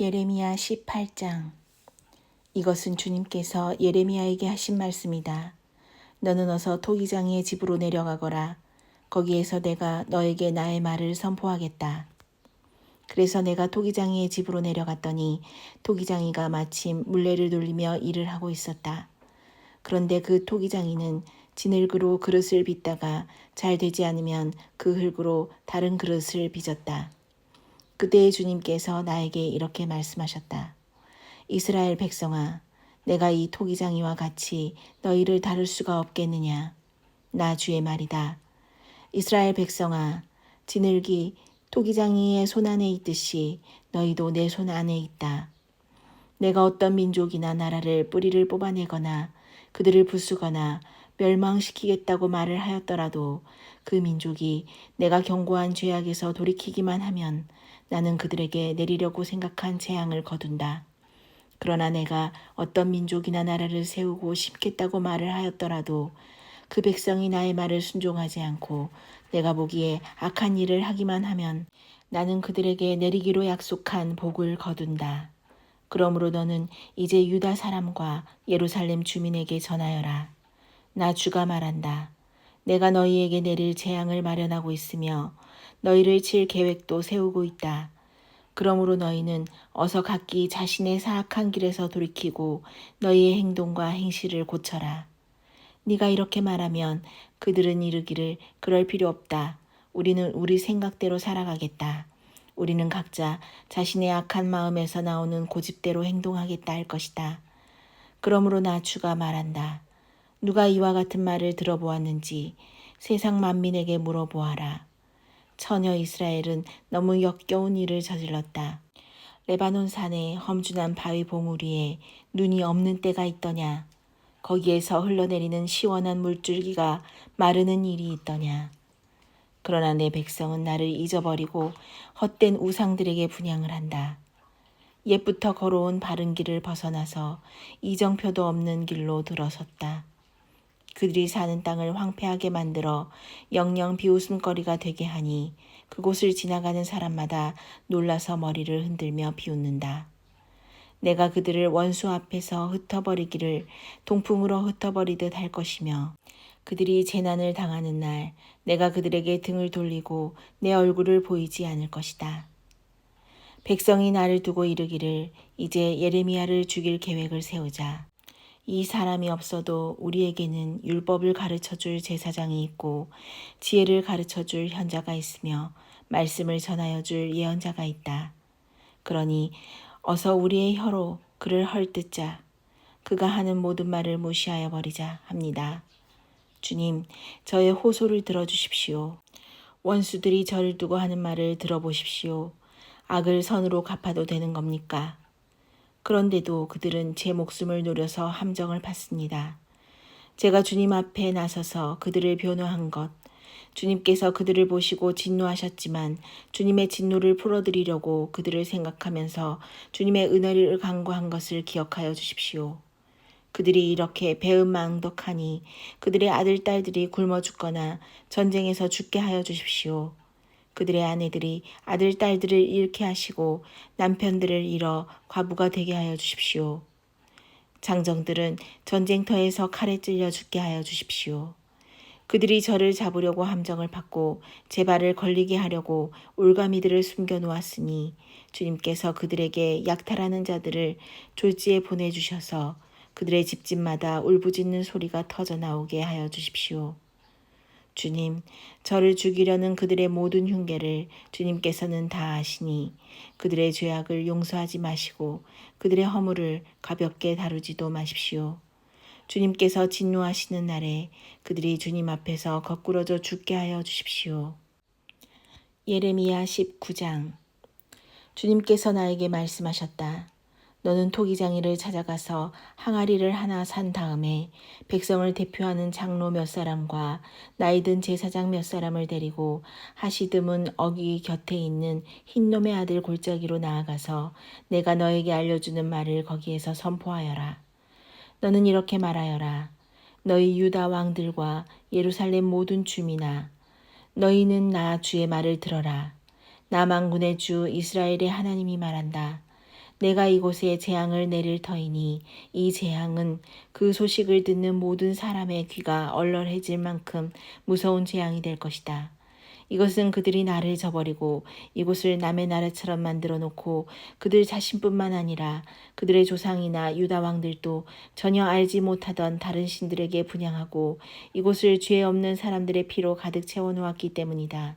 예레미야 18장. 이것은 주님께서 예레미야에게 하신 말씀이다. 너는 어서 토기장이의 집으로 내려가거라. 거기에서 내가 너에게 나의 말을 선포하겠다. 그래서 내가 토기장이의 집으로 내려갔더니 토기장이가 마침 물레를 돌리며 일을 하고 있었다. 그런데 그 토기장이는 진흙으로 그릇을 빚다가 잘 되지 않으면 그 흙으로 다른 그릇을 빚었다. 그때의 주님께서 나에게 이렇게 말씀하셨다. 이스라엘 백성아, 내가 이 토기장이와 같이 너희를 다룰 수가 없겠느냐. 나 주의 말이다. 이스라엘 백성아, 진흙이 토기장이의 손 안에 있듯이 너희도 내 손 안에 있다. 내가 어떤 민족이나 나라를 뿌리를 뽑아내거나 그들을 부수거나 멸망시키겠다고 말을 하였더라도 그 민족이 내가 경고한 죄악에서 돌이키기만 하면 나는 그들에게 내리려고 생각한 재앙을 거둔다. 그러나 내가 어떤 민족이나 나라를 세우고 심겠다고 말을 하였더라도 그 백성이 나의 말을 순종하지 않고 내가 보기에 악한 일을 하기만 하면 나는 그들에게 내리기로 약속한 복을 거둔다. 그러므로 너는 이제 유다 사람과 예루살렘 주민에게 전하여라. 나 주가 말한다. 내가 너희에게 내릴 재앙을 마련하고 있으며 너희를 칠 계획도 세우고 있다. 그러므로 너희는 어서 각기 자신의 사악한 길에서 돌이키고 너희의 행동과 행실을 고쳐라. 네가 이렇게 말하면 그들은 이르기를 그럴 필요 없다. 우리는 우리 생각대로 살아가겠다. 우리는 각자 자신의 악한 마음에서 나오는 고집대로 행동하겠다 할 것이다. 그러므로 나 주가 말한다. 누가 이와 같은 말을 들어보았는지 세상 만민에게 물어보아라. 처녀 이스라엘은 너무 역겨운 일을 저질렀다. 레바논 산의 험준한 바위 봉우리에 눈이 없는 때가 있더냐. 거기에서 흘러내리는 시원한 물줄기가 마르는 일이 있더냐. 그러나 내 백성은 나를 잊어버리고 헛된 우상들에게 분향을 한다. 옛부터 걸어온 바른 길을 벗어나서 이정표도 없는 길로 들어섰다. 그들이 사는 땅을 황폐하게 만들어 영영 비웃음거리가 되게 하니 그곳을 지나가는 사람마다 놀라서 머리를 흔들며 비웃는다. 내가 그들을 원수 앞에서 흩어버리기를 동풍으로 흩어버리듯 할 것이며 그들이 재난을 당하는 날 내가 그들에게 등을 돌리고 내 얼굴을 보이지 않을 것이다. 백성이 나를 두고 이르기를 이제 예레미야를 죽일 계획을 세우자. 이 사람이 없어도 우리에게는 율법을 가르쳐줄 제사장이 있고 지혜를 가르쳐줄 현자가 있으며 말씀을 전하여줄 예언자가 있다. 그러니 어서 우리의 혀로 그를 헐뜯자. 그가 하는 모든 말을 무시하여 버리자 합니다. 주님, 저의 호소를 들어주십시오. 원수들이 저를 두고 하는 말을 들어보십시오. 악을 선으로 갚아도 되는 겁니까? 그런데도 그들은 제 목숨을 노려서 함정을 팠습니다. 제가 주님 앞에 나서서 그들을 변호한 것, 주님께서 그들을 보시고 진노하셨지만 주님의 진노를 풀어드리려고 그들을 생각하면서 주님의 은혜를 간구한 것을 기억하여 주십시오. 그들이 이렇게 배은망덕하니 그들의 아들, 딸들이 굶어 죽거나 전쟁에서 죽게 하여 주십시오. 그들의 아내들이 아들, 딸들을 잃게 하시고 남편들을 잃어 과부가 되게 하여 주십시오. 장정들은 전쟁터에서 칼에 찔려 죽게 하여 주십시오. 그들이 저를 잡으려고 함정을 팠고 제 발을 걸리게 하려고 올가미들을 숨겨놓았으니 주님께서 그들에게 약탈하는 자들을 졸지에 보내주셔서 그들의 집집마다 울부짖는 소리가 터져 나오게 하여 주십시오. 주님, 저를 죽이려는 그들의 모든 흉계를 주님께서는 다 아시니 그들의 죄악을 용서하지 마시고 그들의 허물을 가볍게 다루지도 마십시오. 주님께서 진노하시는 날에 그들이 주님 앞에서 거꾸러져 죽게 하여 주십시오. 예레미야 19장. 주님께서 나에게 말씀하셨다. 너는 토기장이를 찾아가서 항아리를 하나 산 다음에 백성을 대표하는 장로 몇 사람과 나이든 제사장 몇 사람을 데리고 하시드문 어귀 곁에 있는 흰놈의 아들 골짜기로 나아가서 내가 너에게 알려주는 말을 거기에서 선포하여라. 너는 이렇게 말하여라. 너희 유다 왕들과 예루살렘 모든 주민아, 너희는 나 주의 말을 들어라. 나 만군의 주 이스라엘의 하나님이 말한다. 내가 이곳에 재앙을 내릴 터이니 이 재앙은 그 소식을 듣는 모든 사람의 귀가 얼얼해질 만큼 무서운 재앙이 될 것이다. 이것은 그들이 나를 저버리고 이곳을 남의 나라처럼 만들어 놓고 그들 자신뿐만 아니라 그들의 조상이나 유다 왕들도 전혀 알지 못하던 다른 신들에게 분향하고 이곳을 죄 없는 사람들의 피로 가득 채워 놓았기 때문이다.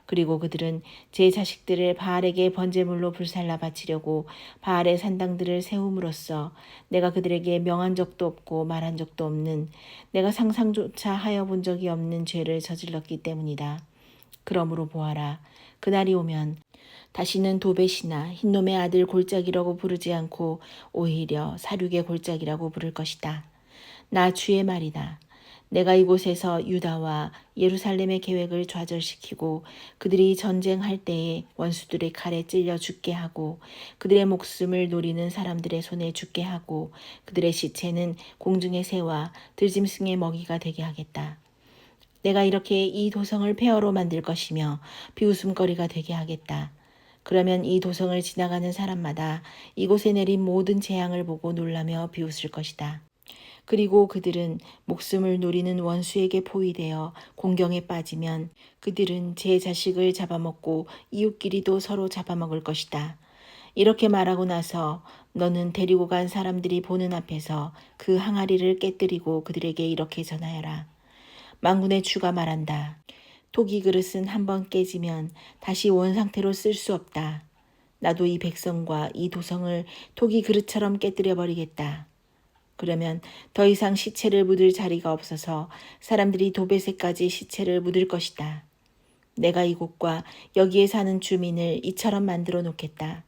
그리고 그들은 제 자식들을 바알에게 번제물로 불살라 바치려고 바알의 산당들을 세움으로써 내가 그들에게 명한 적도 없고 말한 적도 없는, 내가 상상조차 하여 본 적이 없는 죄를 저질렀기 때문이다. 그러므로 보아라, 그날이 오면 다시는 도벳이나 흰놈의 아들 골짜기라고 부르지 않고 오히려 사륙의 골짜기라고 부를 것이다. 나 주의 말이다. 내가 이곳에서 유다와 예루살렘의 계획을 좌절시키고 그들이 전쟁할 때에 원수들의 칼에 찔려 죽게 하고 그들의 목숨을 노리는 사람들의 손에 죽게 하고 그들의 시체는 공중의 새와 들짐승의 먹이가 되게 하겠다. 내가 이렇게 이 도성을 폐허로 만들 것이며 비웃음거리가 되게 하겠다. 그러면 이 도성을 지나가는 사람마다 이곳에 내린 모든 재앙을 보고 놀라며 비웃을 것이다. 그리고 그들은 목숨을 노리는 원수에게 포위되어 공경에 빠지면 그들은 제 자식을 잡아먹고 이웃끼리도 서로 잡아먹을 것이다. 이렇게 말하고 나서 너는 데리고 간 사람들이 보는 앞에서 그 항아리를 깨뜨리고 그들에게 이렇게 전하여라. 만군의 주가 말한다. 토기 그릇은 한번 깨지면 다시 원상태로 쓸 수 없다. 나도 이 백성과 이 도성을 토기 그릇처럼 깨뜨려 버리겠다. 그러면 더 이상 시체를 묻을 자리가 없어서 사람들이 도벳에까지 시체를 묻을 것이다. 내가 이곳과 여기에 사는 주민을 이처럼 만들어 놓겠다.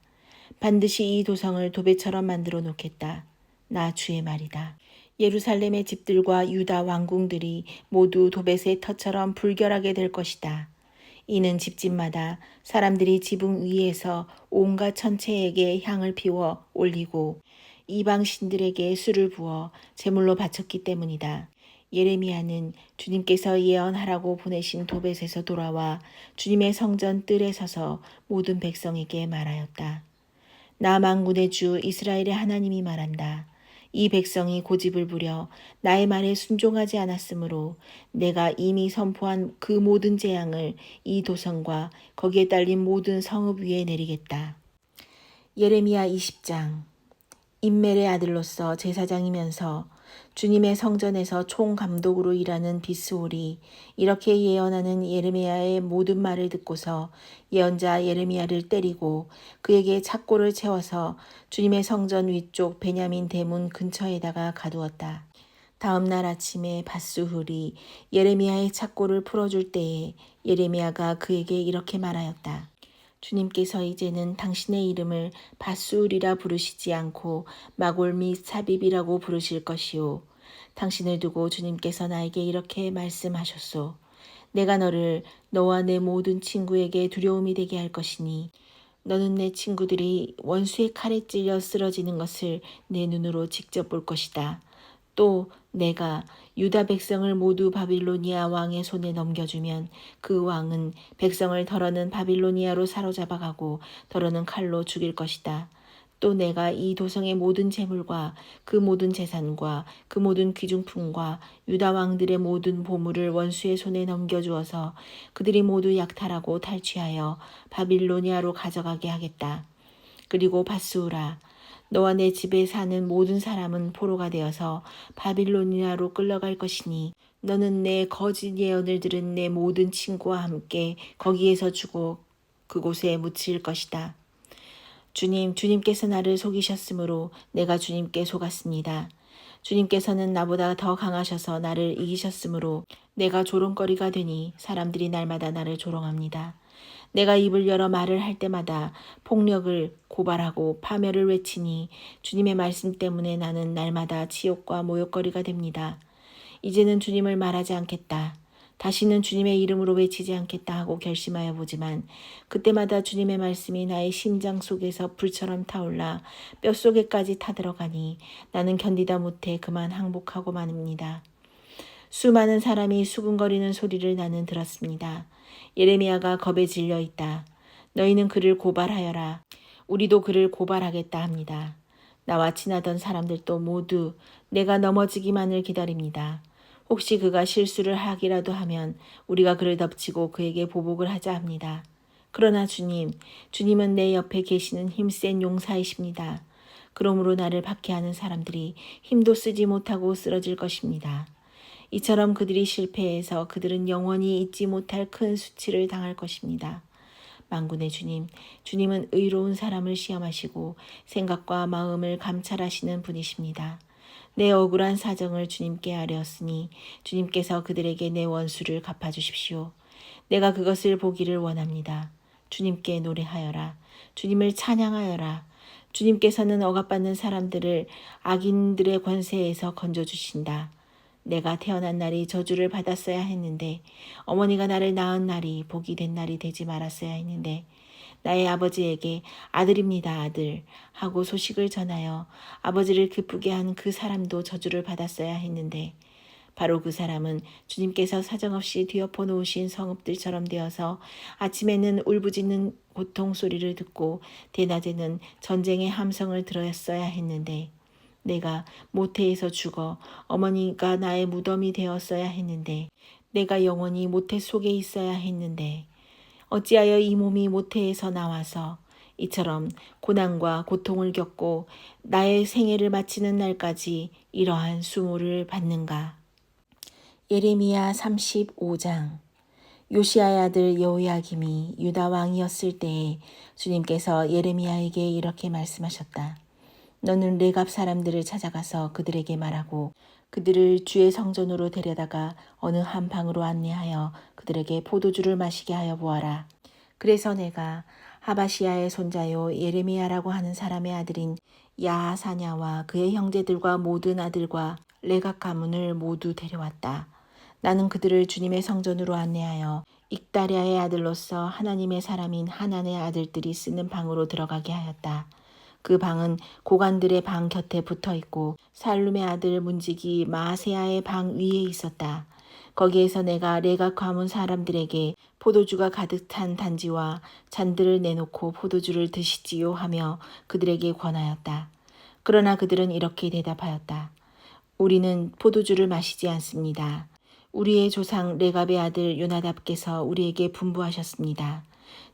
반드시 이 도성을 도벳처럼 만들어 놓겠다. 나 주의 말이다. 예루살렘의 집들과 유다 왕궁들이 모두 도벳의 터처럼 불결하게 될 것이다. 이는 집집마다 사람들이 지붕 위에서 온갖 천체에게 향을 피워 올리고 이방 신들에게 술을 부어 제물로 바쳤기 때문이다. 예레미야는 주님께서 예언하라고 보내신 도벳에서 돌아와 주님의 성전 뜰에 서서 모든 백성에게 말하였다. 나 만군의 주 이스라엘의 하나님이 말한다. 이 백성이 고집을 부려 나의 말에 순종하지 않았으므로 내가 이미 선포한 그 모든 재앙을 이 도성과 거기에 딸린 모든 성읍 위에 내리겠다. 예레미야 20장. 임멜의 아들로서 제사장이면서 주님의 성전에서 총감독으로 일하는 비스홀이 이렇게 예언하는 예레미야의 모든 말을 듣고서 예언자 예레미야를 때리고 그에게 착고를 채워서 주님의 성전 위쪽 베냐민 대문 근처에다가 가두었다. 다음 날 아침에 밧수훌이 예레미야의 착고를 풀어줄 때에 예레미야가 그에게 이렇게 말하였다. 주님께서 이제는 당신의 이름을 밧수울이라 부르시지 않고 마골 및 사빕이라고 부르실 것이요. 당신을 두고 주님께서 나에게 이렇게 말씀하셨소. 내가 너를 너와 내 모든 친구에게 두려움이 되게 할 것이니 너는 내 친구들이 원수의 칼에 찔려 쓰러지는 것을 내 눈으로 직접 볼 것이다. 또 내가 유다 백성을 모두 바빌로니아 왕의 손에 넘겨주면 그 왕은 백성을 더러는 바빌로니아로 사로잡아가고 더러는 칼로 죽일 것이다. 또 내가 이 도성의 모든 재물과 그 모든 재산과 그 모든 귀중품과 유다 왕들의 모든 보물을 원수의 손에 넘겨주어서 그들이 모두 약탈하고 탈취하여 바빌로니아로 가져가게 하겠다. 그리고 밧수우라, 너와 내 집에 사는 모든 사람은 포로가 되어서 바빌로니아로 끌려갈 것이니 너는 내 거짓 예언을 들은 내 모든 친구와 함께 거기에서 죽어 그곳에 묻힐 것이다. 주님께서 나를 속이셨으므로 내가 주님께 속았습니다. 주님께서는 나보다 더 강하셔서 나를 이기셨으므로 내가 조롱거리가 되니 사람들이 날마다 나를 조롱합니다. 내가 입을 열어 말을 할 때마다 폭력을 고발하고 파멸을 외치니 주님의 말씀 때문에 나는 날마다 치욕과 모욕거리가 됩니다. 이제는 주님을 말하지 않겠다. 다시는 주님의 이름으로 외치지 않겠다 하고 결심하여 보지만 그때마다 주님의 말씀이 나의 심장 속에서 불처럼 타올라 뼛속에까지 타들어가니 나는 견디다 못해 그만 항복하고 맙니다. 수많은 사람이 수군거리는 소리를 나는 들었습니다. 예레미야가 겁에 질려 있다. 너희는 그를 고발하여라. 우리도 그를 고발하겠다 합니다. 나와 친하던 사람들도 모두 내가 넘어지기만을 기다립니다. 혹시 그가 실수를 하기라도 하면 우리가 그를 덮치고 그에게 보복을 하자 합니다. 그러나 주님은 내 옆에 계시는 힘센 용사이십니다. 그러므로 나를 박해하는 사람들이 힘도 쓰지 못하고 쓰러질 것입니다. 이처럼 그들이 실패해서 그들은 영원히 잊지 못할 큰 수치를 당할 것입니다. 만군의 주님은 의로운 사람을 시험하시고 생각과 마음을 감찰하시는 분이십니다. 내 억울한 사정을 주님께 아뢰었으니 주님께서 그들에게 내 원수를 갚아주십시오. 내가 그것을 보기를 원합니다. 주님께 노래하여라. 주님을 찬양하여라. 주님께서는 억압받는 사람들을 악인들의 권세에서 건져주신다. 내가 태어난 날이 저주를 받았어야 했는데 어머니가 나를 낳은 날이 복이 된 날이 되지 말았어야 했는데 나의 아버지에게 아들입니다 아들 하고 소식을 전하여 아버지를 기쁘게 한 그 사람도 저주를 받았어야 했는데 바로 그 사람은 주님께서 사정없이 뒤엎어 놓으신 성읍들처럼 되어서 아침에는 울부짖는 고통 소리를 듣고 대낮에는 전쟁의 함성을 들었어야 했는데 내가 모태에서 죽어 어머니가 나의 무덤이 되었어야 했는데 내가 영원히 모태 속에 있어야 했는데 어찌하여 이 몸이 모태에서 나와서 이처럼 고난과 고통을 겪고 나의 생애를 마치는 날까지 이러한 수모를 받는가. 예레미야 35장. 요시야의 아들 여호야김이 유다 왕이었을 때에 주님께서 예레미야에게 이렇게 말씀하셨다. 너는 레갑 사람들을 찾아가서 그들에게 말하고 그들을 주의 성전으로 데려다가 어느 한 방으로 안내하여 그들에게 포도주를 마시게 하여 보아라. 그래서 내가 하바시야의 손자요 예레미야라고 하는 사람의 아들인 야하사냐와 그의 형제들과 모든 아들과 레갑 가문을 모두 데려왔다. 나는 그들을 주님의 성전으로 안내하여 익다랴의 아들로서 하나님의 사람인 하난의 아들들이 쓰는 방으로 들어가게 하였다. 그 방은 고관들의 방 곁에 붙어 있고 살룸의 아들 문지기 마세야의 방 위에 있었다. 거기에서 내가 레갑 가문 사람들에게 포도주가 가득 찬 단지와 잔들을 내놓고 포도주를 드시지요 하며 그들에게 권하였다. 그러나 그들은 이렇게 대답하였다. 우리는 포도주를 마시지 않습니다. 우리의 조상 레갑의 아들 요나답께서 우리에게 분부하셨습니다.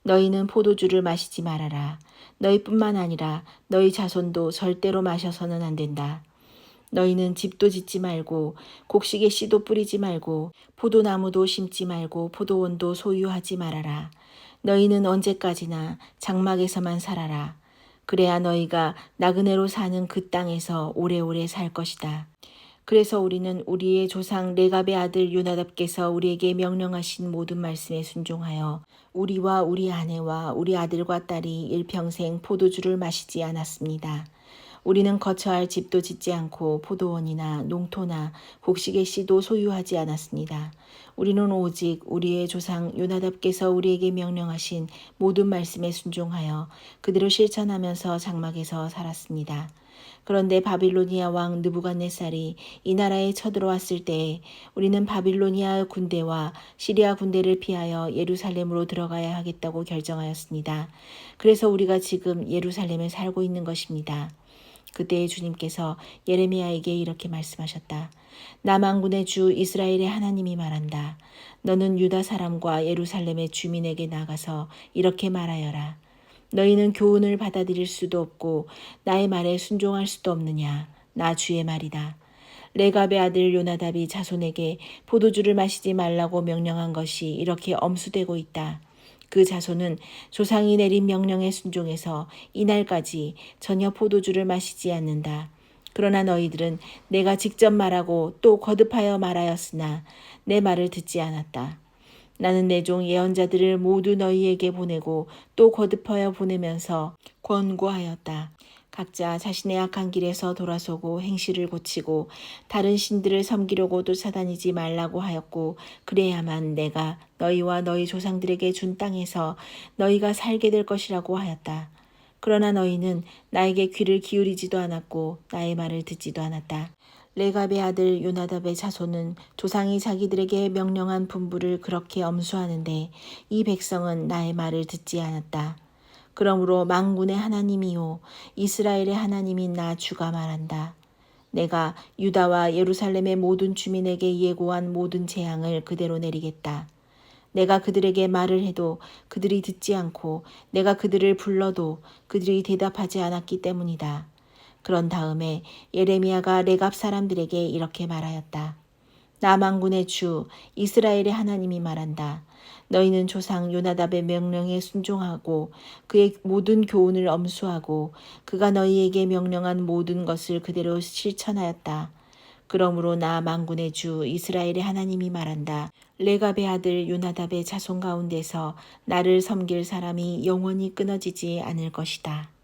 너희는 포도주를 마시지 말아라. 너희뿐만 아니라 너희 자손도 절대로 마셔서는 안 된다. 너희는 집도 짓지 말고 곡식의 씨도 뿌리지 말고 포도나무도 심지 말고 포도원도 소유하지 말아라. 너희는 언제까지나 장막에서만 살아라. 그래야 너희가 나그네로 사는 그 땅에서 오래오래 살 것이다. 그래서 우리는 우리의 조상 레갑의 아들 요나답께서 우리에게 명령하신 모든 말씀에 순종하여 우리와 우리 아내와 우리 아들과 딸이 일평생 포도주를 마시지 않았습니다. 우리는 거처할 집도 짓지 않고 포도원이나 농토나 곡식의 씨도 소유하지 않았습니다. 우리는 오직 우리의 조상 요나답께서 우리에게 명령하신 모든 말씀에 순종하여 그대로 실천하면서 장막에서 살았습니다. 그런데 바빌로니아 왕 느부갓네살이 이 나라에 쳐들어왔을 때에 우리는 바빌로니아 군대와 시리아 군대를 피하여 예루살렘으로 들어가야 하겠다고 결정하였습니다. 그래서 우리가 지금 예루살렘에 살고 있는 것입니다. 그때 주님께서 예레미야에게 이렇게 말씀하셨다. 남한군의 주 이스라엘의 하나님이 말한다. 너는 유다 사람과 예루살렘의 주민에게 나가서 이렇게 말하여라. 너희는 교훈을 받아들일 수도 없고 나의 말에 순종할 수도 없느냐. 나 주의 말이다. 레갑의 아들 요나답이 자손에게 포도주를 마시지 말라고 명령한 것이 이렇게 엄수되고 있다. 그 자손은 조상이 내린 명령에 순종해서 이날까지 전혀 포도주를 마시지 않는다. 그러나 너희들은 내가 직접 말하고 또 거듭하여 말하였으나 내 말을 듣지 않았다. 나는 내 종 예언자들을 모두 너희에게 보내고 또 거듭하여 보내면서 권고하였다. 각자 자신의 악한 길에서 돌아서고 행실을 고치고 다른 신들을 섬기려고 쫓아다니지 말라고 하였고 그래야만 내가 너희와 너희 조상들에게 준 땅에서 너희가 살게 될 것이라고 하였다. 그러나 너희는 나에게 귀를 기울이지도 않았고 나의 말을 듣지도 않았다. 레갑의 아들 요나답의 자손은 조상이 자기들에게 명령한 분부를 그렇게 엄수하는데 이 백성은 나의 말을 듣지 않았다. 그러므로 만군의 하나님이요 이스라엘의 하나님인 나 주가 말한다. 내가 유다와 예루살렘의 모든 주민에게 예고한 모든 재앙을 그대로 내리겠다. 내가 그들에게 말을 해도 그들이 듣지 않고 내가 그들을 불러도 그들이 대답하지 않았기 때문이다. 그런 다음에 예레미야가 레갑 사람들에게 이렇게 말하였다. 나 만군의 주 이스라엘의 하나님이 말한다. 너희는 조상 요나답의 명령에 순종하고 그의 모든 교훈을 엄수하고 그가 너희에게 명령한 모든 것을 그대로 실천하였다. 그러므로 나 만군의 주 이스라엘의 하나님이 말한다. 레갑의 아들 요나답의 자손 가운데서 나를 섬길 사람이 영원히 끊어지지 않을 것이다.